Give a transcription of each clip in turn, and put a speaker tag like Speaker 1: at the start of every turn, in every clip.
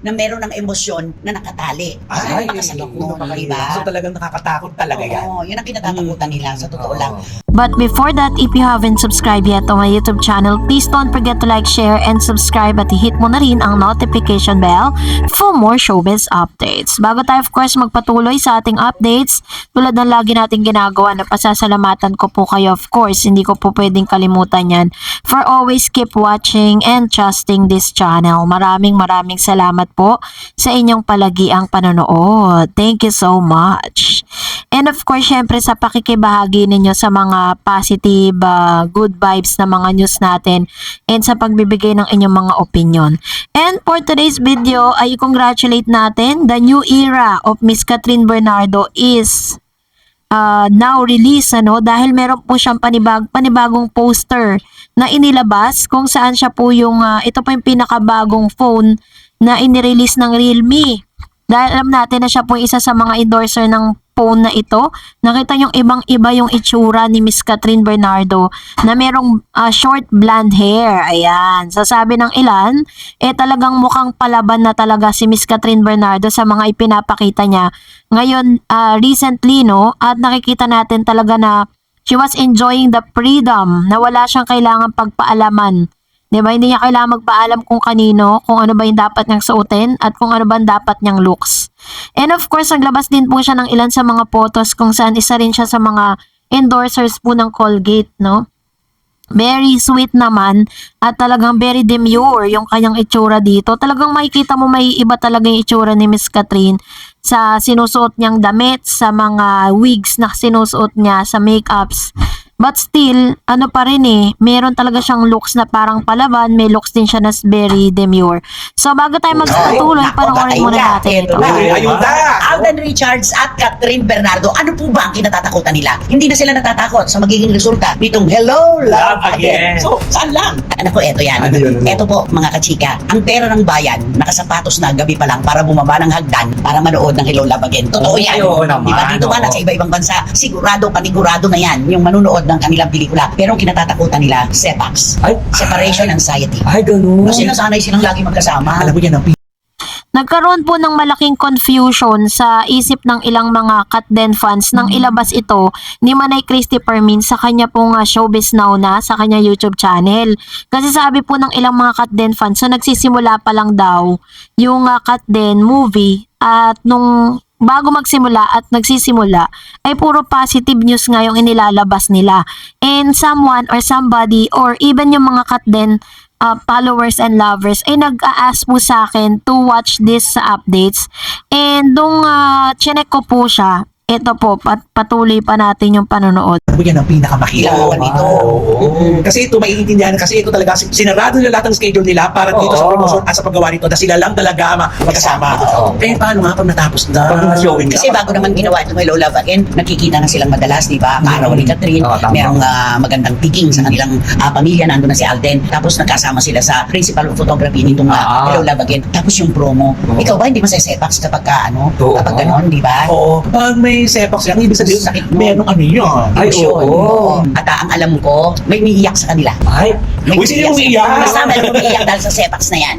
Speaker 1: na meron ng emosyon na nakatali.
Speaker 2: Ay,
Speaker 1: Napakasakit nun, diba?
Speaker 2: So talagang nakakatakot talaga yan.
Speaker 1: Oo, yun ang kinatatakutan nila, sa totoo lang.
Speaker 3: But before that, if you haven't subscribed yet to my YouTube channel, please don't forget to like, share, and subscribe at hit mo na rin ang notification bell for more showbiz updates. Bago tayo of course magpatuloy sa ating updates, tulad ng lagi nating ginagawa na pasasalamatan ko po kayo of course, hindi ko po pwedeng kalimutan yan, for always keep watching and trusting this channel. Maraming salamat po sa inyong palagiang panonood. Thank you so much. And of course, syempre sa pakikibahagi ninyo sa mga positive, good vibes na mga news natin and sa pagbibigay ng inyong mga opinion. And for today's video ay congratulate natin, the new era of Miss Catherine Bernardo is now release, dahil meron po siyang panibagong poster na inilabas kung saan siya po yung ito po yung pinakabagong phone na inirelease ng Realme. Dahil alam natin na siya po isa sa mga endorser ng phone na ito. Nakita yung ibang-iba yung itsura ni Miss Catherine Bernardo na merong short blonde hair. Ayan. Sasabi ng ilan, talagang mukhang palaban na talaga si Miss Catherine Bernardo sa mga ipinapakita niya. Ngayon, recently, at nakikita natin talaga na she was enjoying the freedom na wala siyang kailangan pagpaalaman. Diba? Hindi niya kailangan magpaalam kung kanino, kung ano ba yung dapat niyang suotin, at kung ano ba yung dapat niyang looks. And of course, naglabas din po siya ng ilan sa mga photos kung saan isa rin siya sa mga endorsers po ng Colgate, Very sweet naman at talagang very demure yung kanyang itsura dito. Talagang makikita mo may iba talaga yung itsura ni Miss Catherine sa sinusuot niyang damit, sa mga wigs na sinusuot niya, sa makeups. But still, pa rin meron talaga siyang looks na parang palaban, may looks din siya na very demure. So bago tayo magpatuloy, panoorin muna natin ito.
Speaker 1: Alden Richards at Catherine Bernardo, ano po ba ang kinatatakutan nila? Hindi na sila natatakot sa magiging resulta nitong Hello, Love Again. So, saan lang? Anak ko, eto yan. Eto po, mga kachika, ang pera ng bayan, nakasapatos na gabi pa lang para bumaba ng hagdan para manood ng Hello, Love Again. Totoo yan. Diba? Dito man at sa iba-ibang bansa, sigurado, panigurado na yan, yung manunood ng kanilang pelikula. Pero ang kinatatakutan nila, SEPACS. Separation Anxiety.
Speaker 2: Ay, ganun.
Speaker 1: Kasi nasanay silang lagi magkasama.
Speaker 2: Alam mo yan,
Speaker 3: Nagkaroon po ng malaking confusion sa isip ng ilang mga Katden fans nang ilabas ito ni Manay Christy Permin sa kanya pong Showbiz Now na sa kanya YouTube channel. Kasi sabi po ng ilang mga Katden fans, so nagsisimula pa lang daw yung Katden movie at nung bago magsimula at nagsisimula ay puro positive news nga yung inilalabas nila. And someone or somebody or even yung mga Katden followers and lovers ay nag-a-ask po sa akin to watch this updates. And nung chinek ko po siya, ito po, patuloy pa natin yung panonood.
Speaker 2: Yan ang pinakamahirap
Speaker 1: dito.
Speaker 2: Kasi ito, maiintindihan, kasi ito talaga, sinarado nila lahat ng schedule nila para dito sa promotion at sa paggawa nito na sila lang talaga magkasama. Eh, paano nga pag natapos na?
Speaker 1: Kasi bago naman ginawa itong Hello, Love Again, nakikita na silang madalas, di ba? Kaaraw ni Catherine, merong magandang tiging sa kanilang pamilya, nandun na si Alden. Tapos nagkasama sila sa principal of photography nitong Hello, Love Again. Tapos yung promo. Ikaw ba, hindi masasepax kapag kapag ganon, di ba?
Speaker 2: Oo. Pag may sepax yan, ibig sabihin, merong ano yun.
Speaker 1: Ay, oo. At ang alam ko, may umiiyak sa kanila.
Speaker 2: Ay, sino yung umiiyak?
Speaker 1: Basta may umiiyak dahil sa sepax na yan.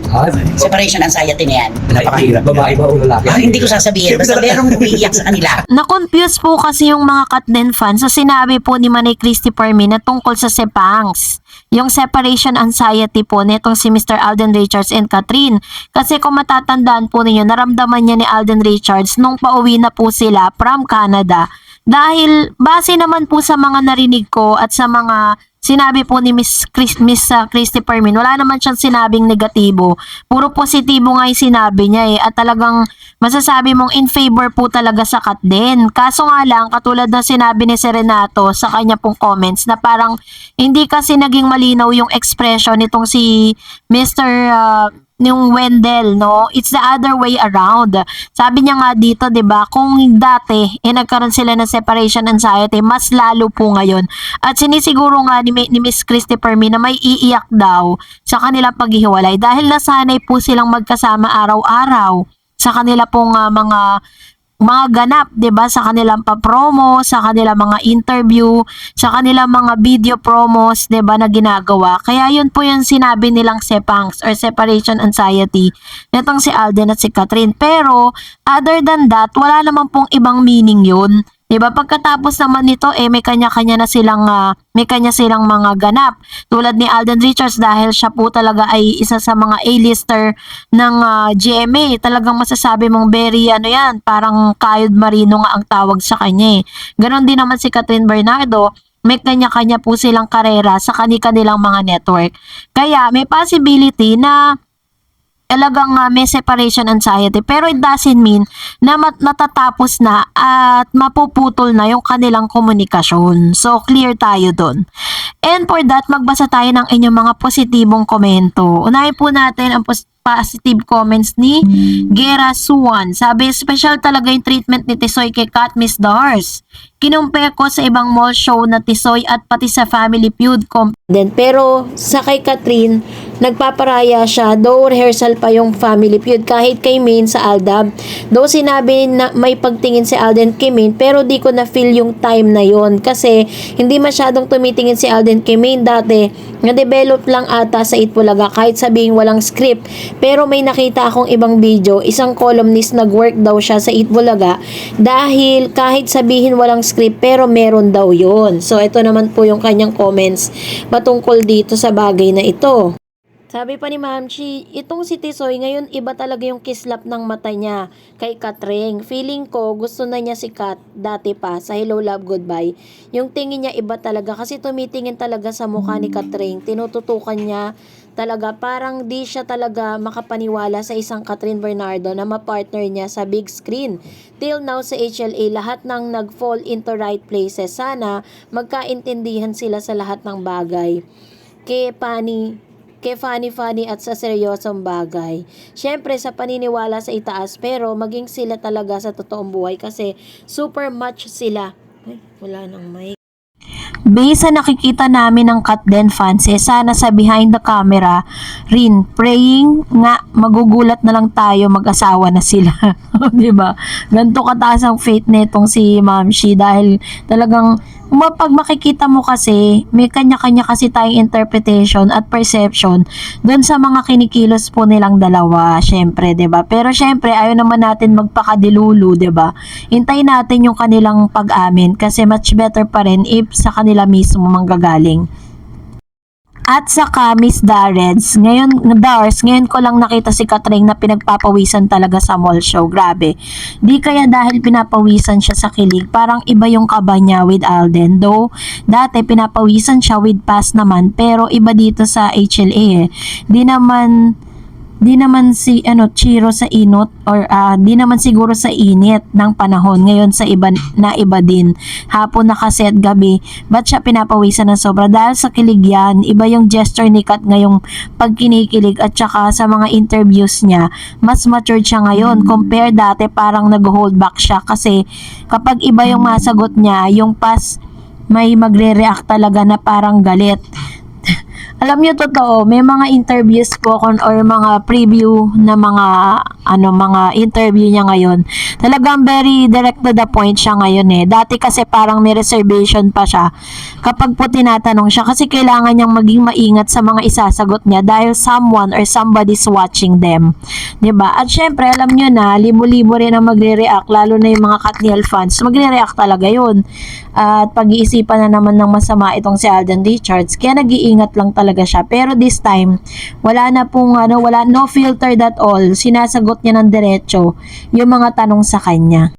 Speaker 1: Separation anxiety na yan.
Speaker 2: Napakahirap. Babae ba o lalaki?
Speaker 1: Hindi ko sasabihin. Basta merong umiiyak sa kanila.
Speaker 3: Na-confuse po kasi yung mga Katden fans sa sinabi po ni Manay Christy Permin na tungkol sa sepangs. Yung separation anxiety po netong si Mr. Alden Richards and Catherine. Kasi kung matatandaan po ninyo, naramdaman niya ni Alden Richards nung pauwi na po sila from Canada. Dahil base naman po sa mga narinig ko at sa mga sinabi po ni Miss Christy Permin, wala naman siyang sinabing negatibo. Puro positibo nga yung sinabi niya at talagang masasabi mong in favor po talaga sa Katden. Kaso nga lang, katulad ng sinabi ni Serenato sa kanya pong comments na parang hindi kasi naging malinaw yung expression nitong si Mr. yung Wendell, it's the other way around. Sabi niya nga dito, 'di ba, kung dati nagkaroon sila ng separation anxiety, mas lalo po ngayon. At sinisiguro nga ni Miss Christy Permin na may iiyak daw sa kanilang paghihiwalay dahil nasanay po silang magkasama araw-araw sa kanila pong mga mga ganap, 'di ba, sa kanilang pa-promo, sa kanilang mga interview, sa kanilang mga video promos, 'di ba, na ginagawa. Kaya yun po yung sinabi nilang sepangs or separation anxiety nitong si Alden at si Catherine. Pero other than that, wala naman pong ibang meaning yun. 'Di ba? Pagkatapos naman nito may kanya-kanya na silang may kanya silang mga ganap. Tulad ni Alden Richards dahil siya po talaga ay isa sa mga A-lister ng GMA. Talagang masasabi mong very yan, parang Kayod Marino nga ang tawag sa kanya. Ganon din naman si Catherine Bernardo. May kanya-kanya po silang karera sa kanilang mga network. Kaya may possibility na talagang may separation anxiety, pero it doesn't mean na natatapos na at mapuputol na yung kanilang komunikasyon. So clear tayo dun. And for that, magbasa tayo ng inyong mga positibong komento. Unahin po natin ang positive comments ni Gera Suwan. Sabi, special talaga yung treatment ni Tisoy kay Kat Miss Dars. Kinumpare ko sa ibang mall show na Tisoy at pati sa Family Feud. Pero sa kay Catherine, nagpaparaya siya, though rehearsal pa yung Family Feud. Kahit kay Maine sa Aldab, though sinabi na may pagtingin si Alden kay Maine, pero di ko na feel yung time na yon kasi hindi masyadong tumitingin si Alden kay Maine dati. Na-develop lang ata sa Itbulaga kahit sabihing walang script. Pero may nakita akong ibang video, isang columnist nag-work daw siya sa Itbulaga dahil kahit sabihin walang script pero meron daw yon. So ito naman po yung kanyang comments patungkol dito sa bagay na ito. Sabi pa ni Ma'am Chi, itong si Tisoy ngayon iba talaga yung kislap ng mata niya kay Katring. Feeling ko gusto na niya si Kat dati pa sa Hello Love Goodbye. Yung tingin niya iba talaga kasi tumitingin talaga sa mukha ni Katring. Tinututukan niya talaga, parang di siya talaga makapaniwala sa isang Catherine Bernardo na mapartner niya sa big screen. Till now sa HLA, lahat ng nag-fall into right places. Sana magkaintindihan sila sa lahat ng bagay. Kay funny at sa seryosong bagay. Siyempre sa paniniwala sa itaas, pero maging sila talaga sa totoong buhay kasi super match sila. Ay, wala nang mic. Based sa nakikita namin ng Kat Den fans, sana sa behind the camera rin, praying nga magugulat na lang tayo mag-asawa na sila. Diba? Ganito kataas ang faith netong si Ma'am Shi dahil talagang pag makikita mo kasi, may kanya-kanya kasi tayong interpretation at perception doon sa mga kinikilos po nilang dalawa, syempre, 'di ba? Pero syempre, ayaw naman natin magpakadilulu, 'di ba? Hintayin natin yung kanilang pag-amin kasi much better pa rin if sa kanila mismo manggagaling. At saka Miss Dars, ngayon ko lang nakita si Katring na pinagpapawisan talaga sa mall show. Grabe. Di kaya dahil pinapawisan siya sa kilig, parang iba yung kaba niya with Alden. Though, dati pinapawisan siya with Paz naman, pero iba dito sa HLA Di naman si Chiro sa inot or di naman siguro sa init ng panahon. Ngayon sa iba din. Hapon na kasi at gabi. Ba't siya pinapawisan ng sobra? Dahil sa kilig yan. Iba yung gesture ni Kat ngayong pagkinikilig at saka sa mga interviews niya. Mas matured siya ngayon. Compare dati parang nag-hold back siya kasi kapag iba yung masagot niya, yung pas may magre-react talaga na parang galit. Alam niyo, totoo, may mga interviews po or mga preview na mga interview niya ngayon. Talagang very direct to the point siya ngayon eh. Dati kasi parang may reservation pa siya kapag po tinatanong siya kasi kailangan niyang maging maingat sa mga isasagot niya dahil someone or somebody's watching them. 'Di ba? At syempre, alam niyo na, libo-libo rin ang magre-react, lalo na yung mga Katniel fans. Magre-react talaga 'yun. At pag-iisipan na naman ng masama itong si Alden Richards, kaya nag-iingat lang talaga siya. Pero this time, wala no filter at all. Sinasagot niya ng diretso yung mga tanong sa kanya.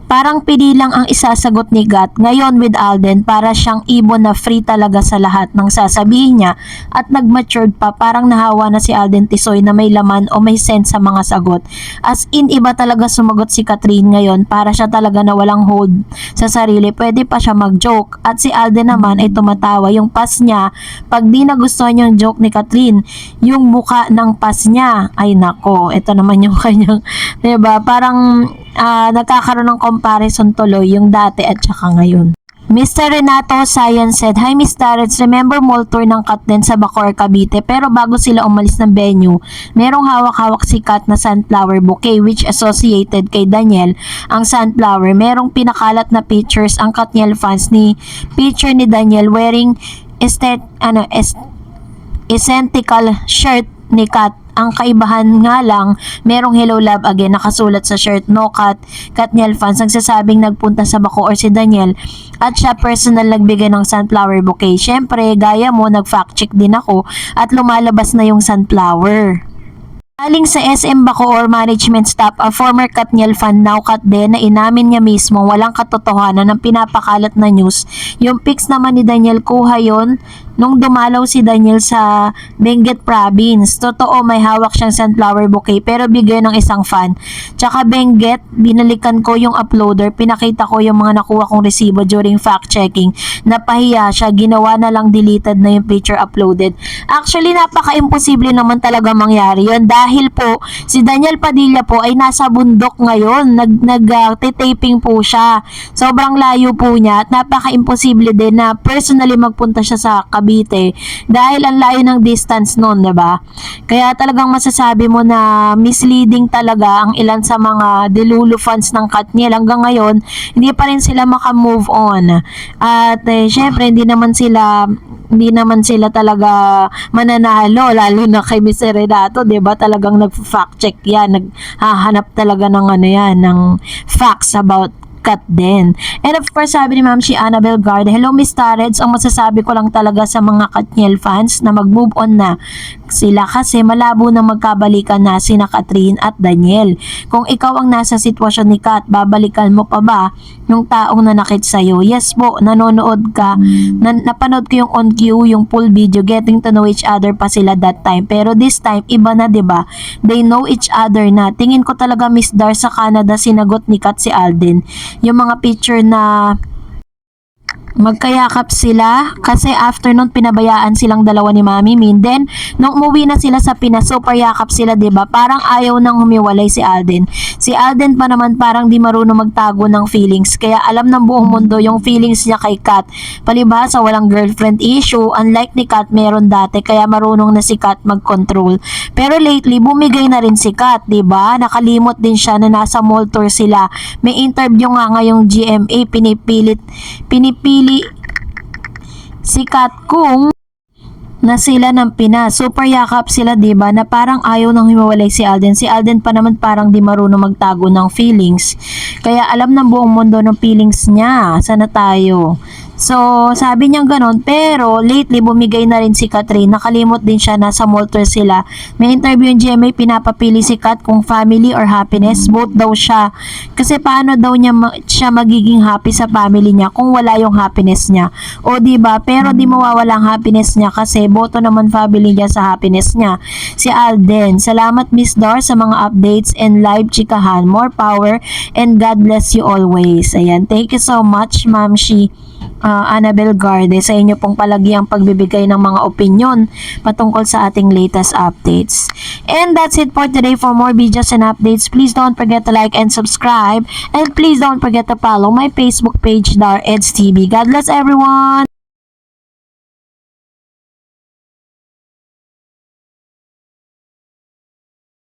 Speaker 3: Parang pili lang ang isasagot ni Gat. Ngayon with Alden, para siyang ibon na free talaga sa lahat ng sasabihin niya at nag-matured pa. Parang nahawa na si Alden Tisoy na may laman o may sense sa mga sagot. As in, iba talaga sumagot si Catherine ngayon. Para siya talaga na walang hold sa sarili. Pwede pa siya mag-joke. At si Alden naman ay tumatawa. Yung pas niya, pag di nagustuhan yung joke ni Catherine, yung muka ng pas niya, ay nako, ito naman yung kanyang, diba? Parang nagkakaroon ng comparison tuloy yung dati at saka ngayon. Mr. Renato Science said, "Hi Miss Darrets, remember mall tour ng Kat din sa Bacoor, Cavite, pero bago sila umalis ng venue, merong hawak-hawak si Kat na sunflower bouquet which associated kay Daniel ang sunflower. Merong pinakalat na pictures ang Katniel fans ni picture ni Daniel wearing identical shirt ni Kat. Ang kaibahan nga lang, merong hello love again nakasulat sa shirt. No Kat, Katniel fans nagsasabing nagpunta sa Bacoor si Daniel at siya personal nagbigay ng sunflower bouquet. Syempre, gaya mo, nag-fact check din ako at lumalabas na yung sunflower." Galing sa SM Bacoor management staff, a former Katniel fan now Kat din na inamin niya mismo walang katotohanan ng pinapakalat na news. Yung pics naman ni Daniel kuha yon nung dumalaw si Daniel sa Benguet province. Totoo, may hawak siyang sunflower bouquet pero bigay ng isang fan. Tsaka Benguet, binalikan ko yung uploader, pinakita ko yung mga nakuha kong resibo during fact checking. Napahiya siya, ginawa na lang deleted na yung picture uploaded. Actually, napaka-imposible naman talaga mangyari yun dahil po si Daniel Padilla po ay nasa bundok ngayon. Nag-taping po siya. Sobrang layo po niya at napaka-imposible din na personally magpunta siya sa Cavite dahil ang layo ng distance noon, 'di ba? Kaya talagang masasabi mo na misleading talaga ang ilan sa mga delulu fans ng Katniel. Hanggang ngayon, hindi pa rin sila maka-move on. At syempre, hindi naman sila talaga mananalo lalo na kay Mr. Renato, 'di ba? Talagang nag-fact check 'yan, naghahanap talaga ng ng facts about Kat din. And of course, sabi ni Ma'am si Annabel Garde, "Hello Miss Tareds, ang masasabi ko lang talaga sa mga Katniel fans na mag-move on na sila kasi malabo na magkabalikan na sina Catherine at Daniel. Kung ikaw ang nasa sitwasyon ni Kat, babalikan mo pa ba yung taong nanakit sa'yo?" Yes po, nanonood ka. Napanood ko yung on cue, yung full video, getting to know each other pa sila that time. Pero this time, iba na, 'di ba? They know each other na. Tingin ko talaga Miss Dar sa Canada, sinagot ni Kat si Alden. Yung mga picture na magkayakap sila kasi after nun pinabayaan silang dalawa ni Mami Min. Then nung umuwi na sila sa Pinas, super yakap sila, 'di ba? Parang ayaw nang humiwalay si Alden. Si Alden pa naman parang di marunong magtago ng feelings. Kaya alam ng buong mundo yung feelings niya kay Kat. Palibhasa walang girlfriend issue, unlike ni Kat meron dati, kaya marunong na si Kat mag-control. Pero lately bumigay na rin si Kat, 'di ba? Nakalimot din siya na nasa mall tour sila. May interview nga ngayong GMA, pinipili si Kat kung na sila ng Pinas. Super yakap sila, 'di ba? Na parang ayaw nang hiwalay si Alden. Si Alden pa naman parang di marunong magtago ng feelings. Kaya alam ng buong mundo ng feelings niya. Sana tayo. So, sabi niya ganon, pero lately bumigay na rin si Catherine. Nakalimot din siya, nasa mall tour sila. May interview yung GMA, pinapapili si Kat kung family or happiness. Both daw siya. Kasi paano daw siya magiging happy sa family niya kung wala yung happiness niya? O diba? Pero di mawawala ang happiness niya kasi boto naman family niya sa happiness niya. Si Alden, salamat Miss Dar sa mga updates and live chikahan. More power and God bless you always. Ayan, thank you so much Ma'am Shi Annabel Garde sa inyo pong palagi ang pagbibigay ng mga opinion patungkol sa ating latest updates. And that's it for today. For more videos and updates, please don't forget to like and subscribe, and please don't forget to follow my Facebook page, Dar Eds TV. God bless everyone!